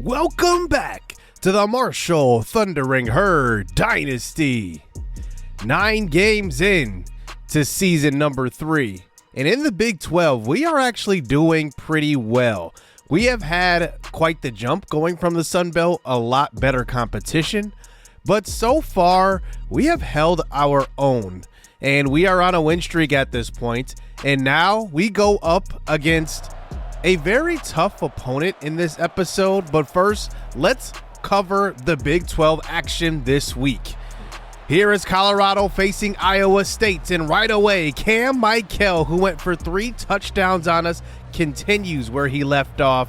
Welcome back to the Marshall Thundering Herd Dynasty. 9 games in to season number 3. And in the Big 12, we are actually doing pretty well. We have had quite the jump going from the Sun Belt, a lot better competition. But so far, we have held our own. And we are on a win streak at this point. And now we go up against a very tough opponent in this episode, but first, let's cover the Big 12 action this week. Here is Colorado facing Iowa State, and right away, Cam Michael, who went for 3 touchdowns on us, continues where he left off,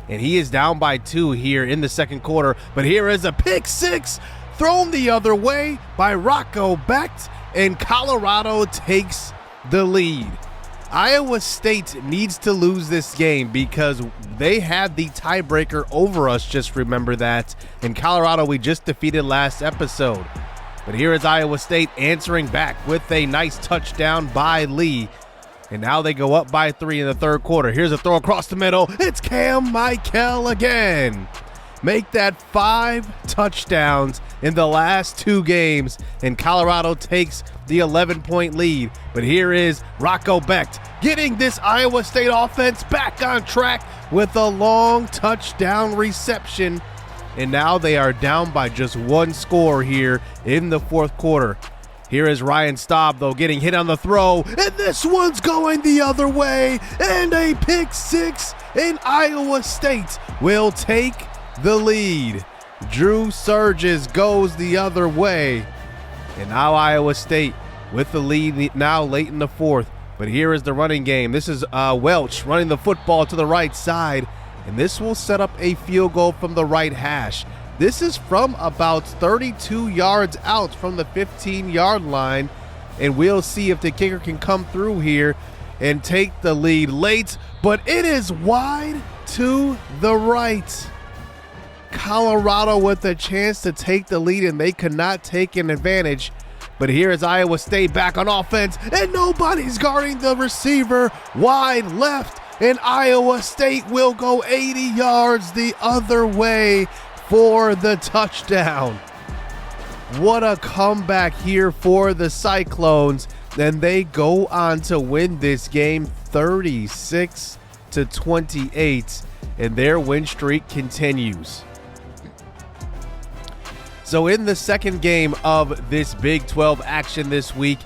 and he is down by 2 here in the second quarter, but here is a pick 6 thrown the other way by Rocco Becht, and Colorado takes the lead. Iowa State needs to lose this game because they had the tiebreaker over us, just remember that. In Colorado, we just defeated last episode. But here is Iowa State answering back with a nice touchdown by Lee. And now they go up by 3 in the third quarter. Here's a throw across the middle. It's Cam Michael again. Make that 5 touchdowns in the last 2 games, and Colorado takes the 11-point lead. But here is Rocco Becht getting this Iowa State offense back on track with a long touchdown reception. And now they are down by just 1 score here in the fourth quarter. Here is Ryan Staub, though, getting hit on the throw, and this one's going the other way, and a pick 6, and Iowa State will take the lead. Drew Surges goes the other way, and now Iowa State with the lead now late in the fourth. But here is the running game. This is Welch running the football to the right side, and this will set up a field goal from the right hash. This is from about 32 yards out from the 15-yard line, and we'll see if the kicker can come through here and take the lead late, but it is wide to the right. Colorado with a chance to take the lead, and they could not take an advantage. But here is Iowa State back on offense, and nobody's guarding the receiver. Wide left, and Iowa State will go 80 yards the other way for the touchdown. What a comeback here for the Cyclones. Then they go on to win this game 36-28, and their win streak continues. So in the second game of this Big 12 action this week,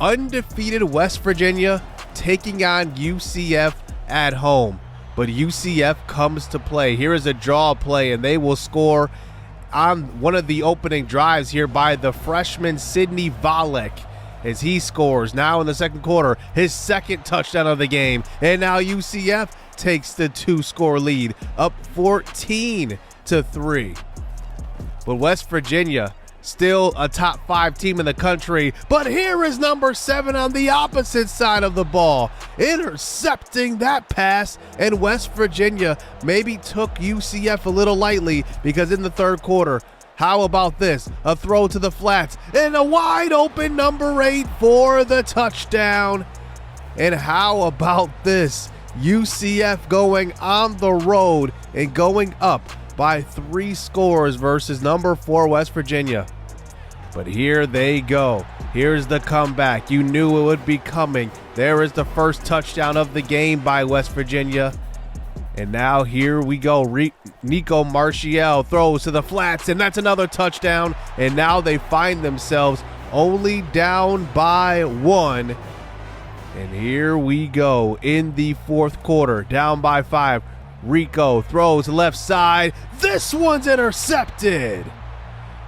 undefeated West Virginia taking on UCF at home. But UCF comes to play. Here is a draw play, and they will score on one of the opening drives here by the freshman Sidney Valek as he scores now in the second quarter, his second touchdown of the game. And now UCF takes the 2-score lead, up 14-3. But West Virginia, still a top 5 team in the country. But here is number 7 on the opposite side of the ball, intercepting that pass. And West Virginia maybe took UCF a little lightly, because in the third quarter, how about this? A throw to the flats and a wide open number 8 for the touchdown. And how about this? UCF going on the road and going up by 3 scores versus number 4 West Virginia. But here they go. Here's the comeback. You knew it would be coming. There is the first touchdown of the game by West Virginia. And now here we go. Nico Marshall throws to the flats, and that's another touchdown. And now they find themselves only down by 1. And here we go in the fourth quarter, down by 5. Rico throws left side. This one's intercepted.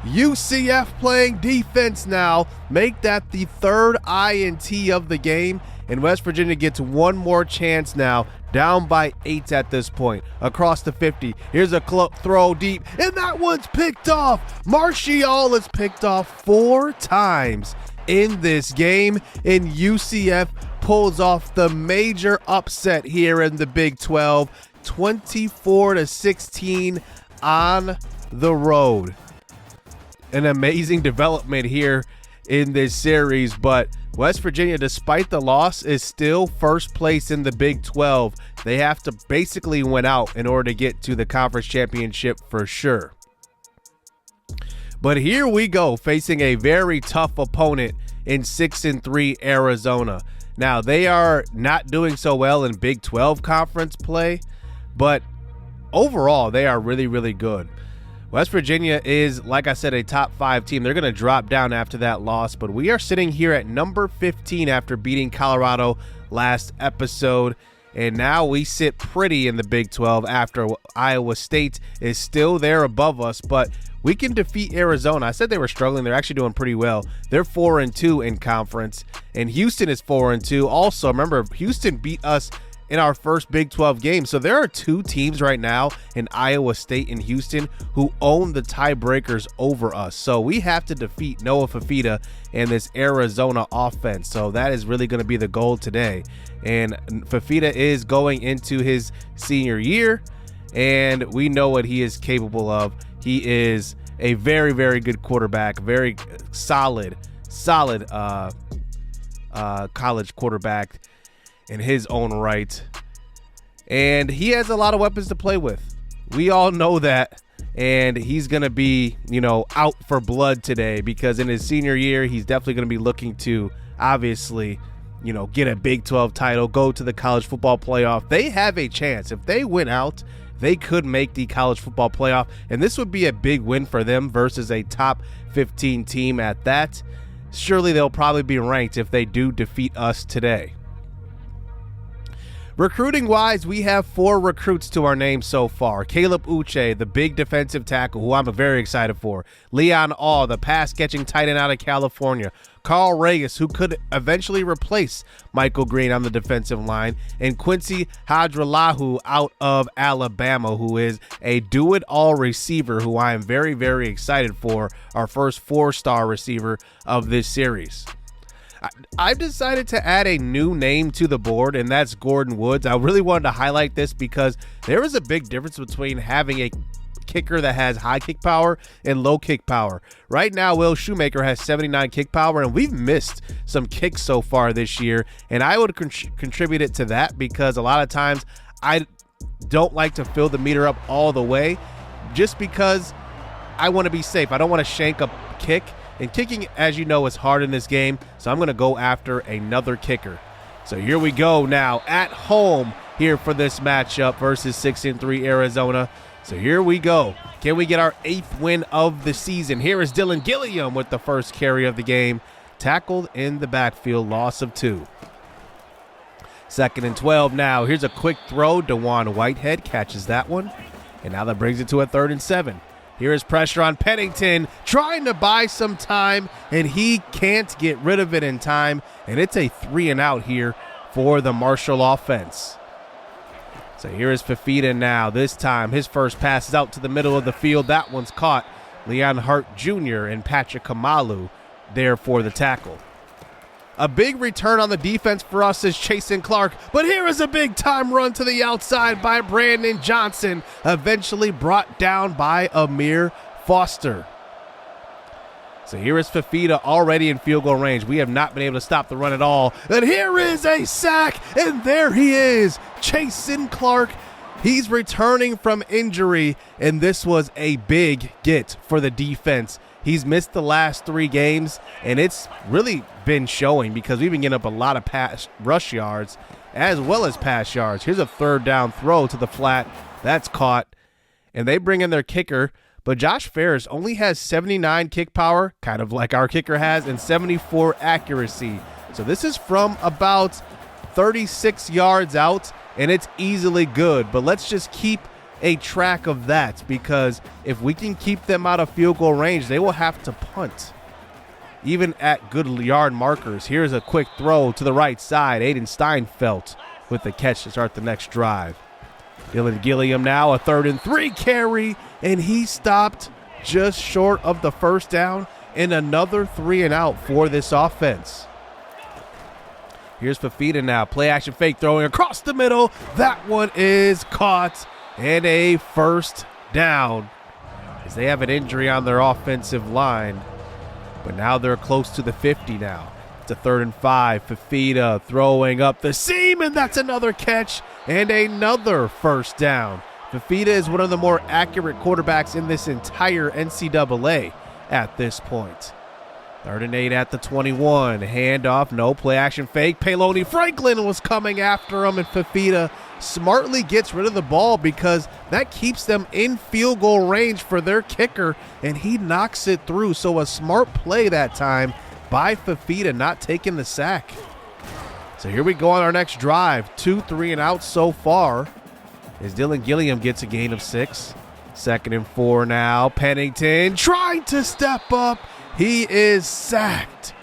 UCF playing defense now. Make that the 3rd INT of the game. And West Virginia gets one more chance now. Down by 8 at this point. Across the 50. Here's a throw deep. And that one's picked off. Marshall is picked off 4 times in this game. And UCF pulls off the major upset here in the Big 12. 24-16 on the road. An amazing development here in this series, but West Virginia, despite the loss, is still first place in the Big 12. They have to basically win out in order to get to the conference championship for sure. But here we go, facing a very tough opponent in 6-3 Arizona. Now, they are not doing so well in Big 12 conference play, but overall, they are really, really good. West Virginia is, like I said, a top 5 team. They're going to drop down after that loss, but we are sitting here at number 15 after beating Colorado last episode, and now we sit pretty in the Big 12 after Iowa State is still there above us, but we can defeat Arizona. I said they were struggling. They're actually doing pretty well. They're 4-2 in conference, and Houston is 4-2. Also, remember, Houston beat us in our first Big 12 game. So there are 2 teams right now in Iowa State and Houston who own the tiebreakers over us. So we have to defeat Noah Fifita and this Arizona offense. So that is really going to be the goal today. And Fifita is going into his senior year, and we know what he is capable of. He is a very, very good quarterback, very solid college quarterback in his own right, and he has a lot of weapons to play with. We all know that, and he's gonna be, out for blood today, because in his senior year he's definitely gonna be looking to obviously, get a Big 12 title, go to the college football playoff. They have a chance. If they win out, they could make the college football playoff, and this would be a big win for them versus a top 15 team at that. Surely they'll probably be ranked if they do defeat us today. Recruiting wise, we have 4 recruits to our name so far. Caleb Uche, the big defensive tackle, who I'm very excited for. Leon Awe, the pass catching tight end out of California. Carl Regis, who could eventually replace Michael Green on the defensive line. And Quincy Hadralahu out of Alabama, who is a do-it-all receiver who I am very, very excited for. Our first 4-star receiver of this series. I've decided to add a new name to the board, and that's Gordon Woods. I really wanted to highlight this because there is a big difference between having a kicker that has high kick power and low kick power. Right now, Will Shoemaker has 79 kick power, and we've missed some kicks so far this year, and I would contribute it to that because a lot of times I don't like to fill the meter up all the way just because I want to be safe. I don't want to shank a kick. And kicking, as you know, is hard in this game, so I'm going to go after another kicker. So here we go now at home here for this matchup versus 6-3 Arizona. So here we go. Can we get our 8th win of the season? Here is Dylan Gilliam with the first carry of the game. Tackled in the backfield, loss of 2. 2nd and 12 now. Here's a quick throw. DeJuan Whitehead catches that one. And now that brings it to a 3rd and 7. Here is pressure on Pennington, trying to buy some time, and he can't get rid of it in time, and it's a 3-and-out here for the Marshall offense. So here is Fifita now. This time, his first pass is out to the middle of the field. That one's caught. Leon Hart Jr. and Patrick Kamalu there for the tackle. A big return on the defense for us is Chasen Clark, but here is a big-time run to the outside by Brandon Johnson, eventually brought down by Amir Foster. So here is Fifita already in field goal range. We have not been able to stop the run at all. And here is a sack, and there he is, Chasen Clark. He's returning from injury, and this was a big get for the defense. He's missed the last 3 games, and it's really been showing because we've been getting up a lot of pass rush yards as well as pass yards. Here's a 3rd down throw to the flat. That's caught, and they bring in their kicker, but Josh Ferris only has 79 kick power, kind of like our kicker has, and 74 accuracy. So this is from about 36 yards out, and it's easily good, but let's just keep a track of that, because if we can keep them out of field goal range, they will have to punt even at good yard markers. Here's a quick throw to the right side. Aiden Steinfeld with the catch to start the next drive. Dylan Gilliam now a 3rd and 3 carry, and he stopped just short of the 1st down, and another 3-and-out for this offense. Here's Fifita now, play action fake throwing across the middle. That one is caught. And a 1st down as they have an injury on their offensive line. But now they're close to the 50 now. It's a 3rd and 5. Fafita throwing up the seam, and that's another catch and another first down. Fafita is one of the more accurate quarterbacks in this entire NCAA at this point. 3rd and 8 at the 21. Handoff, no play action fake. Peloni Franklin was coming after him, and Fafita smartly gets rid of the ball because that keeps them in field goal range for their kicker, and he knocks it through. So a smart play that time by Fafita, not taking the sack. So here we go on our next drive. 2 3 and out so far as Dylan Gilliam gets a gain of 6. 2nd and 4 now. Pennington trying to step up. He is sacked.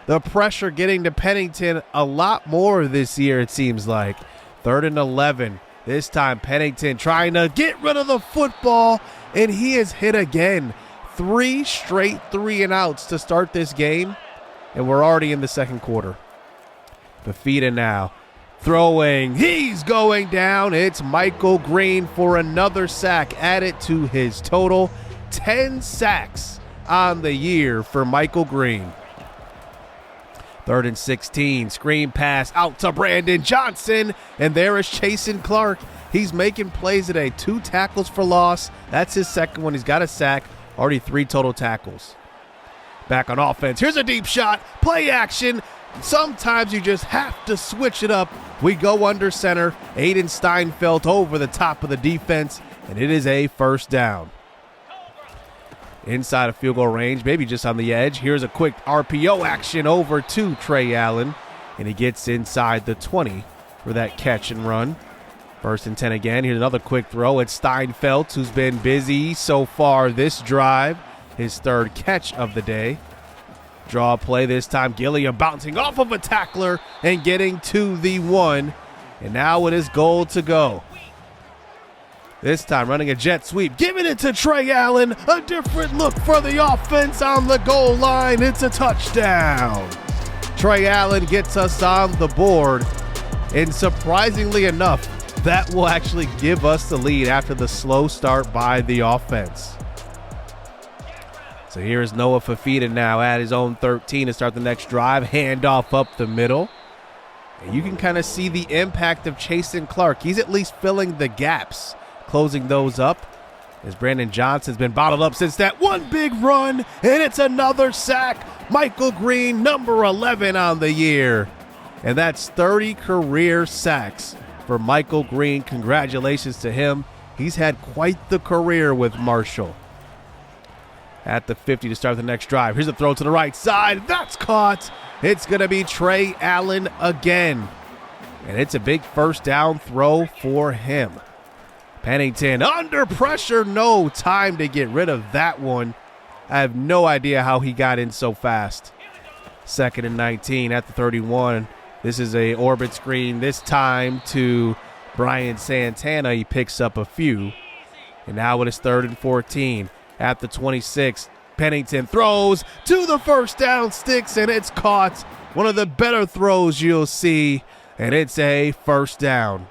The pressure getting to Pennington a lot more this year, it seems like. 3rd and 11. This time Pennington trying to get rid of the football, and he is hit again. 3 straight 3 and outs to start this game, and we're already in the second quarter. Fafita now throwing. He's going down. It's Michael Green for another sack added to his total. 10 sacks on the year for Michael Green. 3rd and 16. Screen pass out to Brandon Johnson, and there is Chasen Clark. He's making plays today. 2 tackles for loss. That's his second one. He's got a sack. Already 3 total tackles. Back on offense. Here's a deep shot. Play action. Sometimes you just have to switch it up. We go under center. Aiden Steinfeld over the top of the defense, and it is a first down. Inside of field goal range, maybe just on the edge. Here's a quick RPO action over to Trey Allen, and he gets inside the 20 for that catch and run. 1st and 10 again. Here's another quick throw. It's Steinfeld, who's been busy so far this drive. His 3rd catch of the day. Draw play this time. Gilliam bouncing off of a tackler and getting to the 1. And now it is goal to go. This time running a jet sweep. Giving it to Trey Allen. A different look for the offense on the goal line. It's a touchdown. Trey Allen gets us on the board. And surprisingly enough, that will actually give us the lead after the slow start by the offense. So here's Noah Fafita now at his own 13 to start the next drive. Handoff up the middle. And you can kind of see the impact of Chasen Clark. He's at least filling the gaps, closing those up, as Brandon Johnson's been bottled up since that one big run, and it's another sack. Michael Green, number 11 on the year. And that's 30 career sacks for Michael Green. Congratulations to him. He's had quite the career with Marshall. At the 50 to start the next drive. Here's a throw to the right side. That's caught. It's going to be Trey Allen again. And it's a big first down throw for him. Pennington under pressure. No time to get rid of that one. I have no idea how he got in so fast. 2nd and 19 at the 31. This is a orbit screen. This time to Brian Santana. He picks up a few. And now it is 3rd and 14. At the 26, Pennington throws to the first down sticks, and it's caught. One of the better throws you'll see, and it's a first down.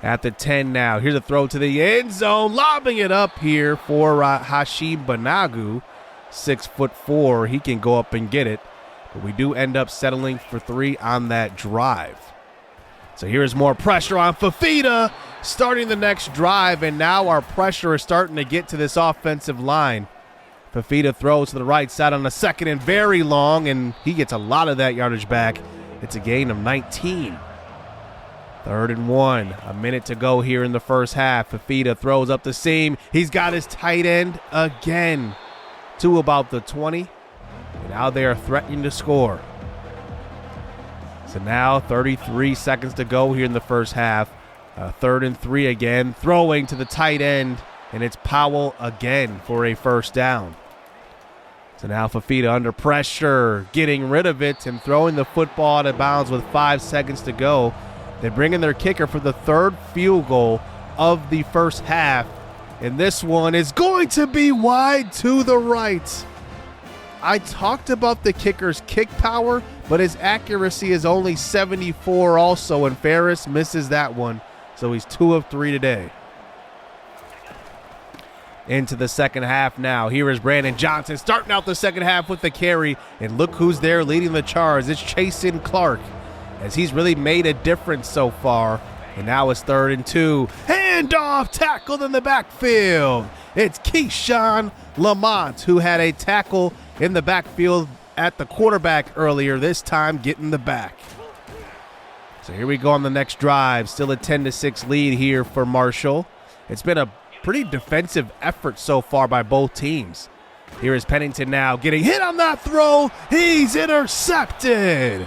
At the 10 now, here's a throw to the end zone, lobbing it up here for Hashim Banagu, 6'4". He can go up and get it, but we do end up settling for 3 on that drive. So here's more pressure on Fafita, starting the next drive, and now our pressure is starting to get to this offensive line. Fafita throws to the right side on the 2nd and very long, and he gets a lot of that yardage back. It's a gain of 19. 3rd and 1, a minute to go here in the first half. Fafita throws up the seam. He's got his tight end again to about the 20, and now they are threatening to score. So now 33 seconds to go here in the first half. 3rd and 3 again, throwing to the tight end, and it's Powell again for a first down. So now Fafita under pressure, getting rid of it and throwing the football out of bounds with 5 seconds to go. They bring in their kicker for the 3rd field goal of the first half, and this one is going to be wide to the right. I talked about the kicker's kick power, but his accuracy is only 74 also, and Ferris misses that one, so he's 2 of 3 today. into the second half now. Here is Brandon Johnson starting out the second half with the carry. And look who's there leading the charge. It's Chasen Clark, as he's really made a difference so far. And now it's 3rd and 2. Handoff, tackled in the backfield. It's Keyshawn Lamont, who had a tackle in the backfield at the quarterback earlier, this time getting the back. So here we go on the next drive. Still a 10-6 lead here for Marshall. It's been a pretty defensive effort so far by both teams. Here is Pennington now getting hit on that throw. He's intercepted.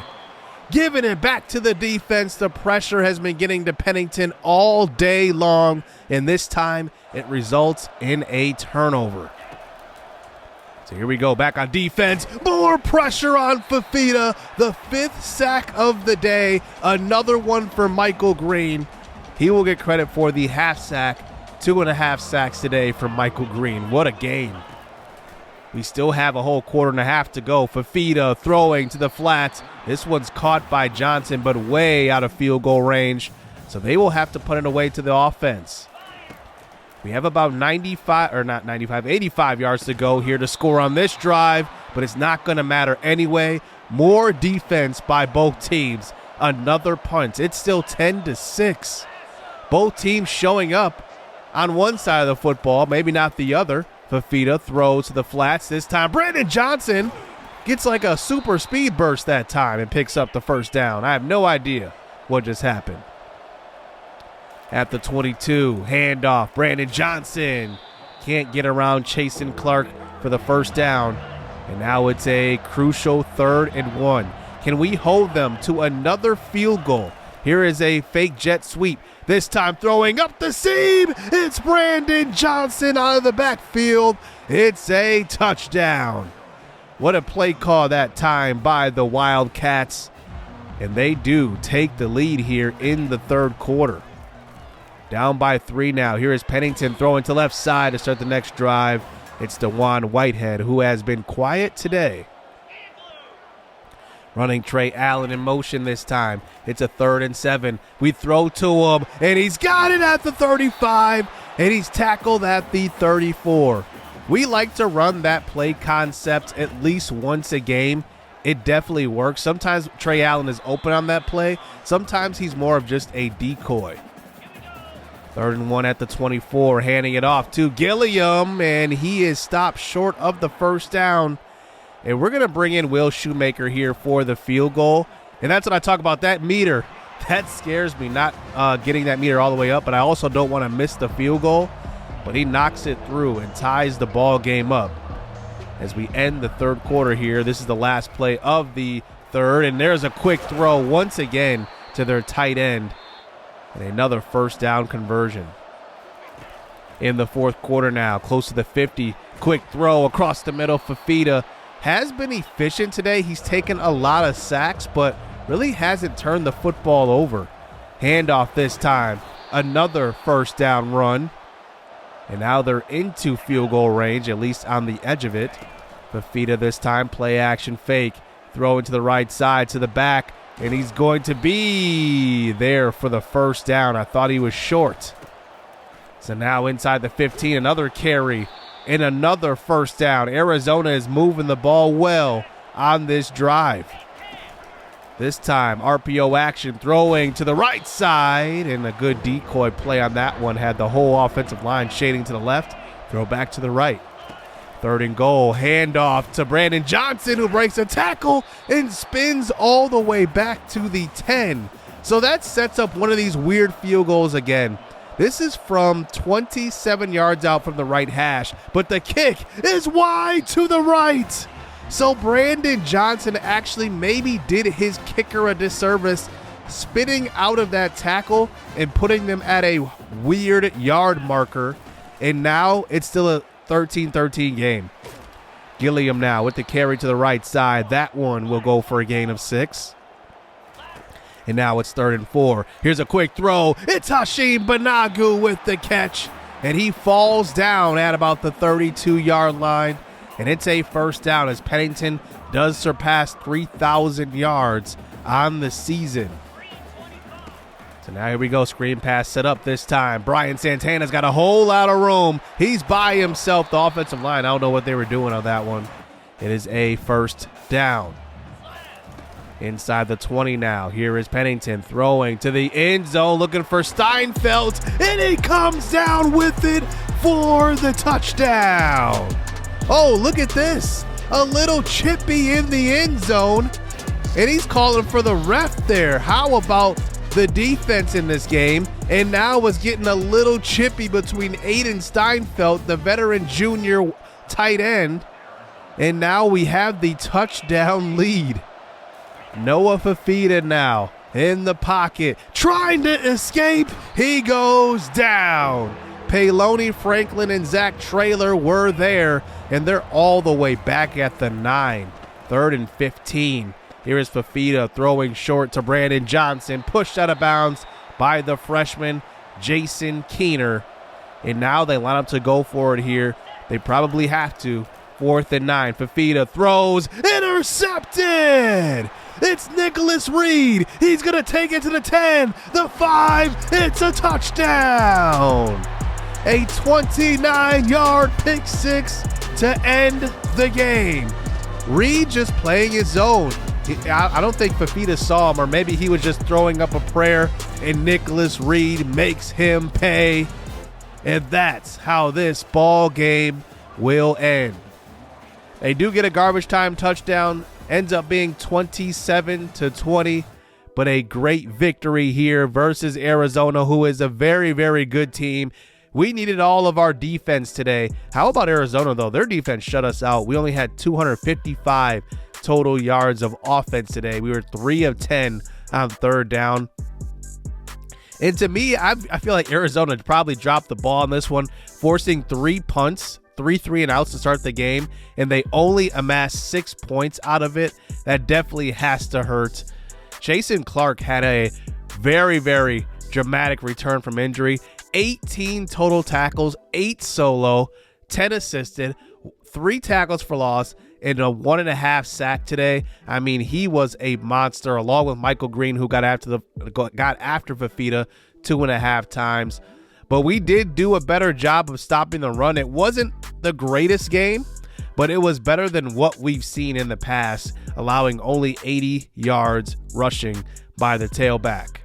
Giving it back to the defense. The pressure has been getting to Pennington all day long, and this time it results in a turnover. So here we go, back on defense. More pressure on Fafita. The 5th sack of the day. Another one for Michael Green. He will get credit for the half sack. 2.5 sacks today from Michael Green. What a game. We still have a whole quarter and a half to go. Fafita throwing to the flats. This one's caught by Johnson, but way out of field goal range. So they will have to put it away to the offense. We have about 85 yards to go here to score on this drive, but it's not going to matter anyway. More defense by both teams. Another punt. It's still 10-6. Both teams showing up on one side of the football, maybe not the other. Fafita throws to the flats. This time, Brandon Johnson gets like a super speed burst that time and picks up the first down. I have no idea what just happened. At the 22, handoff. Brandon Johnson can't get around Chasen Clark for the first down. And now it's a crucial 3rd and 1. Can we hold them to another field goal? Here is a fake jet sweep. This time throwing up the seam. It's Brandon Johnson out of the backfield. It's a touchdown. What a play call that time by the Wildcats. And they do take the lead here in the 3rd quarter. Down by 3 now. Here is Pennington throwing to left side to start the next drive. It's DeJuan Whitehead, who has been quiet today. Running Trey Allen in motion this time. It's a 3rd and 7. We throw to him, and he's got it at the 35, and he's tackled at the 34. We like to run that play concept at least once a game. It definitely works. Sometimes Trey Allen is open on that play. Sometimes he's more of just a decoy. 3rd and 1 at the 24, handing it off to Gilliam, and he is stopped short of the first down. And we're going to bring in Will Shoemaker here for the field goal. And that's what I talk about, that meter. That scares me, not getting that meter all the way up, but I also don't want to miss the field goal. But he knocks it through and ties the ball game up. As we end the 3rd quarter here, this is the last play of the 3rd, and there's a quick throw once again to their tight end. And another first down conversion. In the 4th quarter now, close to the 50. Quick throw across the middle. Fafita has been efficient today. He's taken a lot of sacks, but really hasn't turned the football over. Handoff this time. Another first down run. And now they're into field goal range, at least on the edge of it. Fafita this time, play action fake. Throw into the right side to the back. And he's going to be there for the first down. I thought he was short. So now inside the 15, another carry. And another first down. Arizona is moving the ball well on this drive. This time, RPO action, throwing to the right side. And a good decoy play on that one. Had the whole offensive line shading to the left. Throw back to the right. 3rd and goal. Handoff to Brandon Johnson, who breaks a tackle and spins all the way back to the 10. So that sets up one of these weird field goals again. This is from 27 yards out from the right hash, but the kick is wide to the right. So Brandon Johnson actually maybe did his kicker a disservice, spitting out of that tackle and putting them at a weird yard marker. And now it's still a 13-13 game. Gilliam now with the carry to the right side. That one will go for a gain of 6. And now it's 3rd and 4. Here's a quick throw. It's Hashim Banagu with the catch. And he falls down at about the 32-yard line. And it's a first down as Pennington does surpass 3,000 yards on the season. So now here we go, screen pass set up this time. Brian Santana's got a whole lot of room. He's by himself, the offensive line. I don't know what they were doing on that one. It is a first down. Inside the 20 now. Here is Pennington throwing to the end zone, looking for Steinfeld, and he comes down with it for the touchdown. Oh, look at this. A little chippy in the end zone, and he's calling for the ref there. How about the defense in this game? And now was getting a little chippy between Aiden Steinfeld, the veteran junior tight end, and now we have the touchdown lead. Noah Fafita now in the pocket, trying to escape. He goes down. Payloni Franklin and Zach Traylor were there, and they're all the way back at the 9. 3rd and 15. Here is Fafita throwing short to Brandon Johnson, pushed out of bounds by the freshman Jason Keener. And now they line up to go for it here. They probably have to. 4th and 9. Fafita throws, intercepted. It's Nicholas Reed. He's going to take it to the 10, the 5. It's a touchdown. A 29-yard pick six to end the game. Reed just playing his zone. I don't think Fafita saw him, or maybe he was just throwing up a prayer, and Nicholas Reed makes him pay. And that's how this ball game will end. They do get a garbage time touchdown, ends up being 27-20, but a great victory here versus Arizona, who is a very, very good team. We needed all of our defense today. How about Arizona, though? Their defense shut us out. We only had 255 total yards of offense today. We were 3 of 10 on 3rd down. And to me, I feel like Arizona probably dropped the ball on this one, forcing 3 punts, 3 and outs to start the game, and they only amassed 6 points out of it. That definitely has to hurt. Jason Clark had a very, very dramatic return from injury. 18 total tackles, 8 solo, 10 assisted, 3 tackles for loss, and a 1.5 sack today. I mean, he was a monster, along with Michael Green, who got after Fafita 2.5 times. But we did do a better job of stopping the run. It wasn't the greatest game, but it was better than what we've seen in the past, allowing only 80 yards rushing by the tailback.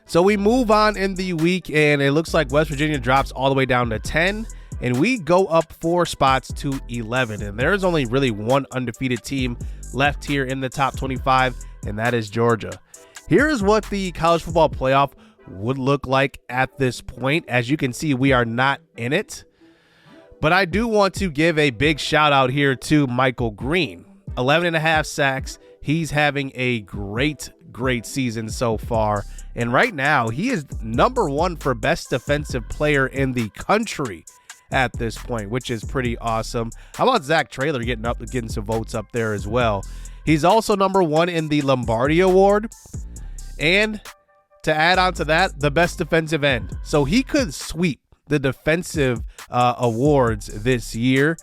So we move on in the week, and it looks like West Virginia drops all the way down to 10, and we go up 4 spots to 11. And there's only really one undefeated team left here in the top 25, and that is Georgia. Here is what the college football playoff would look like at this point. As you can see, we are not in it, but I do want to give a big shout out here to Michael Green. 11.5 sacks. He's having a great season so far. And right now, he is number 1 for best defensive player in the country at this point, which is pretty awesome. How about Zach Traylor getting some votes up there as well? He's also number 1 in the Lombardi Award. And to add on to that, the best defensive end. So he could sweep the defensive awards this year.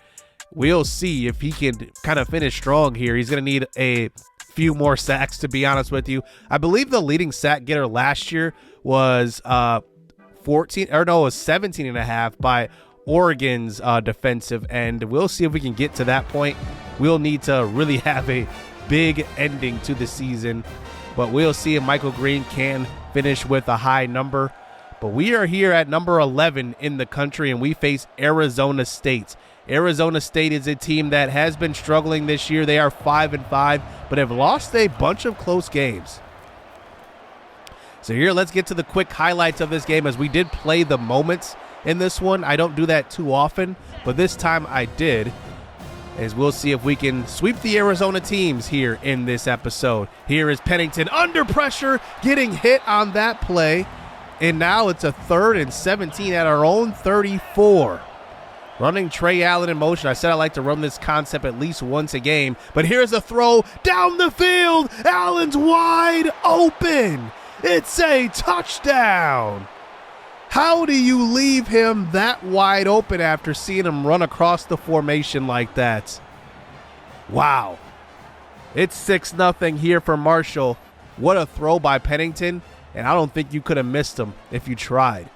We'll see if he can kind of finish strong here. He's going to need a few more sacks, to be honest with you. I believe the leading sack getter last year was 17.5 by Oregon's defensive end. We'll see if we can get to that point. We'll need to really have a big ending to the season, but we'll see if Michael Green can finish with a high number. But we are here at number 11 in the country, and we face Arizona State. Arizona State is a team that has been struggling this year. They are 5-5, but have lost a bunch of close games. So here, let's get to the quick highlights of this game, as we did play the moments in this one. I don't do that too often, but this time I did, as we'll see if we can sweep the Arizona teams here in this episode. Here is Pennington under pressure, getting hit on that play, and now it's a 3rd and 17 at our own 34. Running Trey Allen in motion. I said I like to run this concept at least once a game, but here's a throw down the field. Allen's wide open. It's a touchdown. How do you leave him that wide open after seeing him run across the formation like that? Wow. It's 6-0 here for Marshall. What a throw by Pennington, and I don't think you could have missed him if you tried.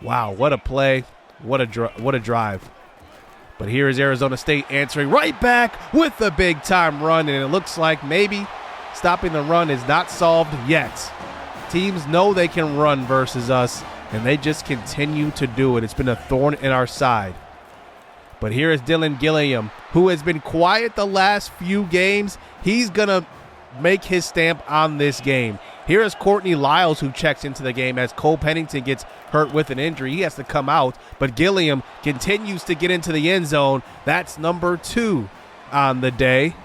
Wow, what a play. What a drive. But here is Arizona State answering right back with a big-time run, and it looks like maybe stopping the run is not solved yet. Teams know they can run versus us, and they just continue to do it. It's been a thorn in our side. But here is Dylan Gilliam, who has been quiet the last few games. He's going to make his stamp on this game. Here is Courtney Lyles, who checks into the game as Cole Pennington gets hurt with an injury. He has to come out, but Gilliam continues to get into the end zone. That's number 2 on the day.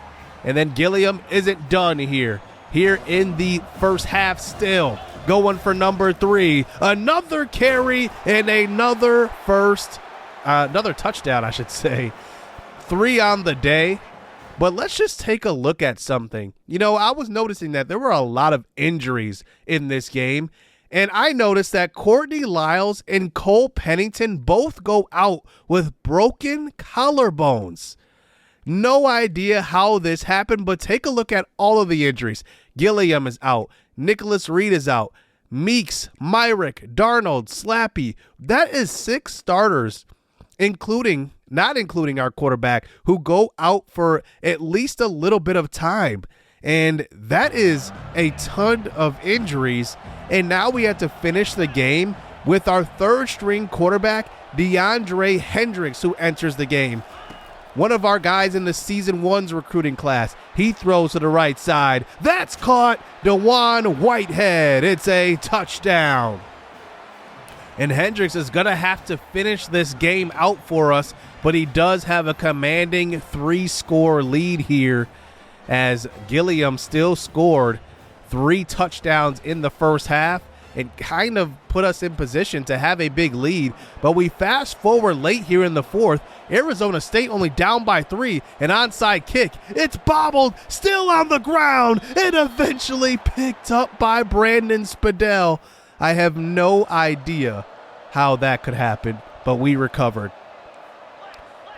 And then Gilliam isn't done here. Here in the first half still, going for number 3. Another carry and another touchdown, I should say. 3 on the day. But let's just take a look at something. You know, I was noticing that there were a lot of injuries in this game, and I noticed that Courtney Lyles and Cole Pennington both go out with broken collarbones. No idea how this happened, but take a look at all of the injuries. Gilliam is out. Nicholas Reed is out. Meeks, Myrick, Darnold, Slappy. That is 6 starters, not including our quarterback, who go out for at least a little bit of time. And that is a ton of injuries. And now we have to finish the game with our 3rd-string quarterback, DeAndre Hendricks, who enters the game. One of our guys in the Season 1's recruiting class. He throws to the right side. That's caught. DeJuan Whitehead. It's a touchdown. And Hendricks is going to have to finish this game out for us, but he does have a commanding 3-score lead here, as Gilliam still scored 3 touchdowns in the first half and kind of put us in position to have a big lead. But we fast forward late here in the 4th. Arizona State only down by 3, an onside kick. It's bobbled, still on the ground, and eventually picked up by Brandon Spadell. I have no idea how that could happen, but we recovered.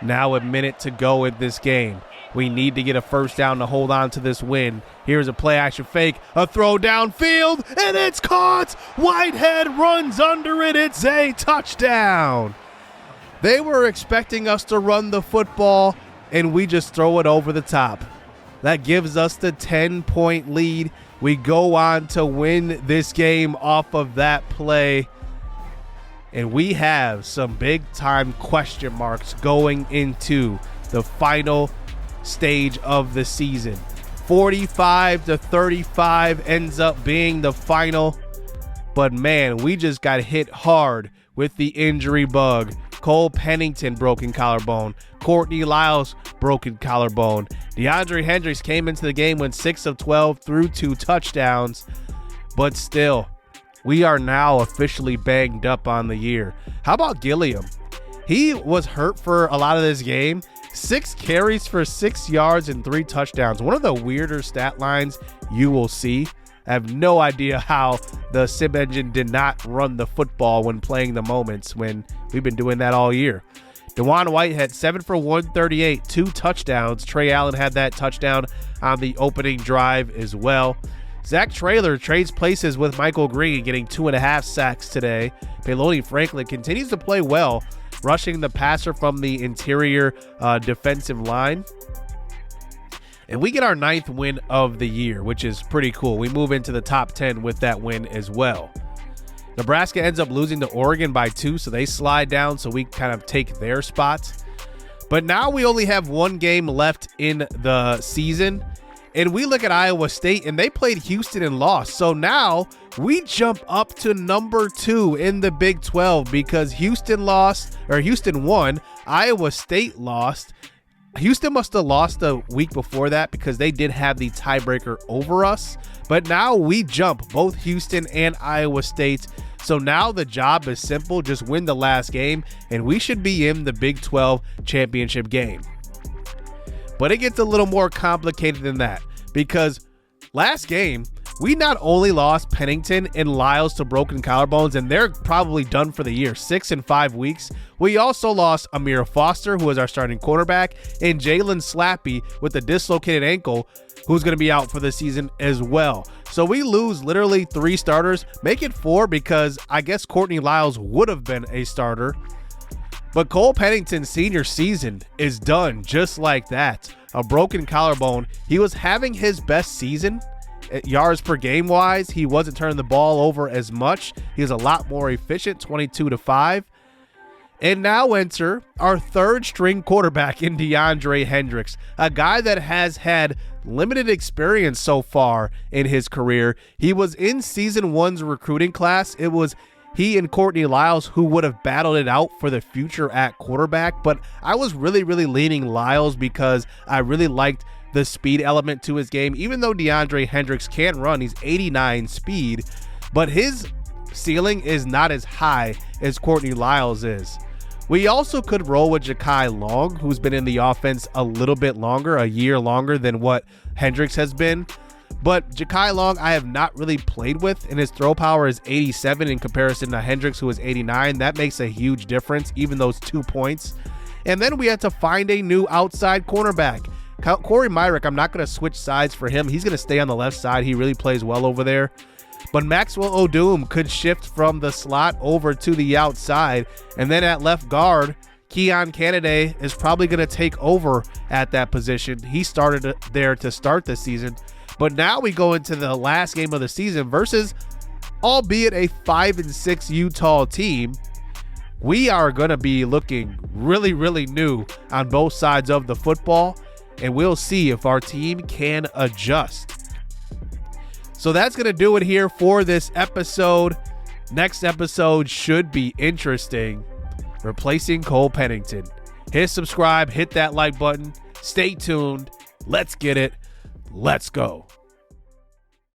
Now a minute to go in this game. We need to get a first down to hold on to this win. Here's a play-action fake, a throw downfield, and it's caught! Whitehead runs under it. It's a touchdown. They were expecting us to run the football, and we just throw it over the top. That gives us the 10-point lead. We go on to win this game off of that play. And we have some big-time question marks going into the final stage of the season. 45-35 ends up being the final. But, man, we just got hit hard with the injury bug. Cole Pennington, broken collarbone. Courtney Lyles, broken collarbone. DeAndre Hendricks came into the game with 6 of 12 through 2 touchdowns. But still, we are now officially banged up on the year. How about Gilliam? He was hurt for a lot of this game. 6 carries for 6 yards and 3 touchdowns. One of the weirder stat lines you will see. I have no idea how the sim engine did not run the football when playing the moments, when we've been doing that all year. DeJuan Whitehead, 7 for 138, 2 touchdowns. Trey Allen had that touchdown on the opening drive as well. Zach Traylor trades places with Michael Green, getting 2.5 sacks today. Peloni Franklin continues to play well, rushing the passer from the interior defensive line. And we get our 9th win of the year, which is pretty cool. We move into the top 10 with that win as well. Nebraska ends up losing to Oregon by 2, so they slide down, so we kind of take their spot. But now we only have 1 game left in the season, and we look at Iowa State, and they played Houston and lost. So now we jump up to number 2 in the Big 12 because Houston won, Iowa State lost. Houston must have lost the week before that because they did have the tiebreaker over us. But now we jump both Houston and Iowa State. So now the job is simple. Just win the last game, and we should be in the Big 12 championship game. But it gets a little more complicated than that because last game, we not only lost Pennington and Lyles to broken collarbones, and they're probably done for the year, 6 and 5 weeks. We also lost Amir Foster, who was our starting quarterback, and Jalen Slappy with a dislocated ankle. who's going to be out for the season as well. So we lose literally 3 starters, make it 4 because I guess Courtney Lyles would have been a starter. But Cole Pennington's senior season is done just like that. A broken collarbone. He was having his best season yards per game wise. He wasn't turning the ball over as much. He was a lot more efficient, 22-5. And now enter our 3rd string quarterback in DeAndre Hendricks, a guy that has had limited experience so far in his career. He was in season 1's recruiting class. It was he and Courtney Lyles who would have battled it out for the future at quarterback, but I was really leaning Lyles because I really liked the speed element to his game. Even though DeAndre Hendricks can run, he's 89 speed, but his ceiling is not as high as Courtney Lyles is. We also could roll with Ja'Kai Long, who's been in the offense a little bit longer, a year longer than what Hendricks has been. But Ja'Kai Long, I have not really played with, and his throw power is 87 in comparison to Hendricks, who is 89. That makes a huge difference, even those 2 points. And then we had to find a new outside cornerback. Corey Myrick, I'm not going to switch sides for him. He's going to stay on the left side. He really plays well over there. But Maxwell Odom could shift from the slot over to the outside. And then at left guard, Keon Kennedy is probably going to take over at that position. He started there to start the season. But now we go into the last game of the season versus, albeit a 5-6 Utah team. We are going to be looking really new on both sides of the football, and we'll see if our team can adjust. So that's going to do it here for this episode. Next episode should be interesting. Replacing Cole Pennington. Hit subscribe, hit that like button. Stay tuned. Let's get it. Let's go.